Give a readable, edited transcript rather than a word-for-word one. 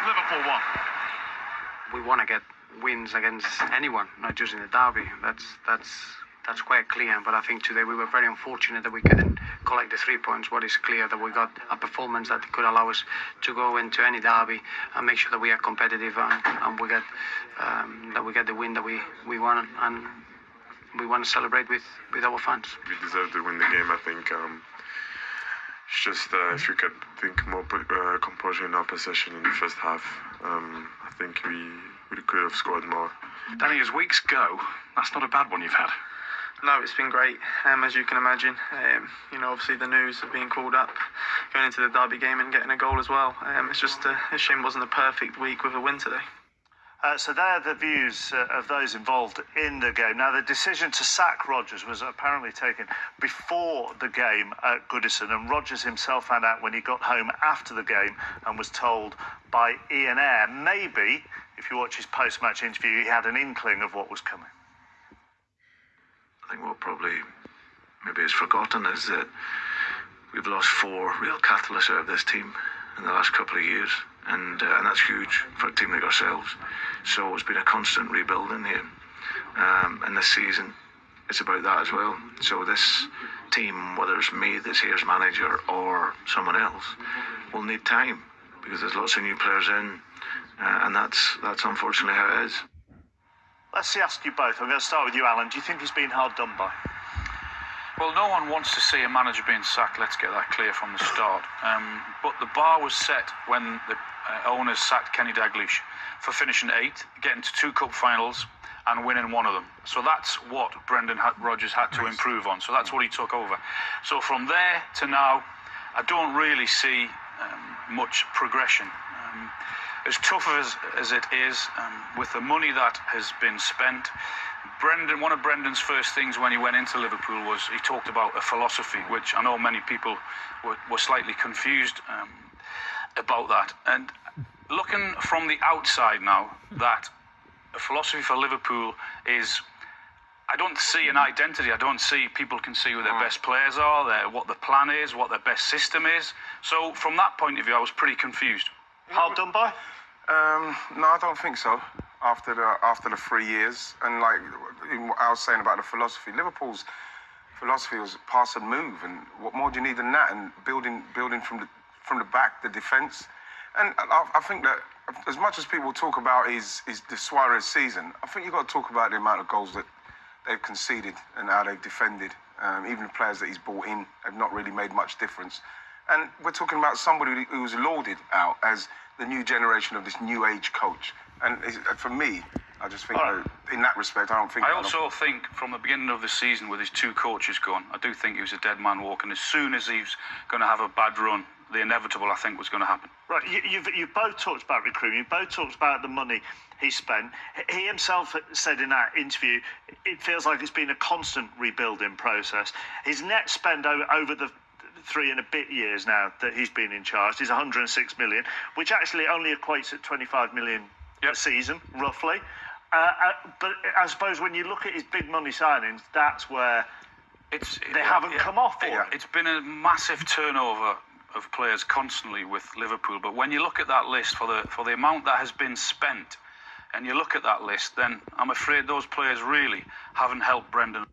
Liverpool 1. We want to get wins against anyone, not just in the derby. That's quite clear. But I think today we were very unfortunate that we couldn't collect the 3 points. What is clear that we got a performance that could allow us to go into any derby and make sure that we are competitive and we get the win that we want, and we want to celebrate with our fans. We deserve to win the game. I think it's just if you could think more composure in our possession in the first half. I think we could have scored more. Danny, as weeks go, that's not a bad one you've had. No, it's been great, as you can imagine. Obviously the news of being called up, going into the derby game and getting a goal as well. It's just a shame it wasn't a perfect week with a win today. So they're the views of those involved in the game. Now, the decision to sack Rodgers was apparently taken before the game at Goodison, and Rodgers himself found out when he got home after the game and was told by Ian Ayre. Maybe, if you watch his post-match interview, he had an inkling of what was coming. I think what probably maybe is forgotten is that we've lost 4 real catalysts out of this team in the last couple of years, and that's huge for a team like ourselves. So it's been a constant rebuilding here, and this season it's about that as well. So this team, whether it's me that's here as manager or someone else, will need time because there's lots of new players in, and that's unfortunately how it is. Let's ask you both. I'm going to start with you, Alan. Do you think he's been hard done by? Well, no one wants to see a manager being sacked, let's get that clear from the start. But the bar was set when the owners sacked Kenny Dalglish for finishing 8th, getting to 2 cup finals and winning one of them. So that's what Brendan Rodgers had to improve on. So that's what he took over. So from there to now, I don't really see much progression. As tough as it is, with the money that has been spent, one of Brendan's first things when he went into Liverpool was he talked about a philosophy, which I know many people were slightly confused about that. And looking from the outside now, that a philosophy for Liverpool is, I don't see an identity. I don't see people can see who their best players are, what the plan is, what their best system is. So from that point of view, I was pretty confused. Hard done by? No, I don't think so. After the 3 years, and like what I was saying about the philosophy, Liverpool's philosophy was pass and move, and what more do you need than that? And building from the back, the defence. And I think that as much as people talk about is the Suarez season, I think you've got to talk about the amount of goals that they've conceded and how they've defended. Even the players that he's brought in have not really made much difference. And we're talking about somebody who's lauded out as the new generation of this new age coach. And for me, I just think that in that respect, I also think from the beginning of the season with his 2 coaches gone, I do think he was a dead man walking. As soon as he's going to have a bad run, the inevitable, I think, was going to happen. Right, you've both talked about recruiting, you've both talked about the money he spent. He himself said in that interview, it feels like it's been a constant rebuilding process. His net spend over the 3 and a bit years now that he's been in charge is 106 million, which actually only equates at 25 million a season, roughly. But I suppose when you look at his big money signings, that's where they haven't come off. It's been a massive turnover of players constantly with Liverpool. But when you look at that list for the amount that has been spent, and you look at that list, then I'm afraid those players really haven't helped Brendan.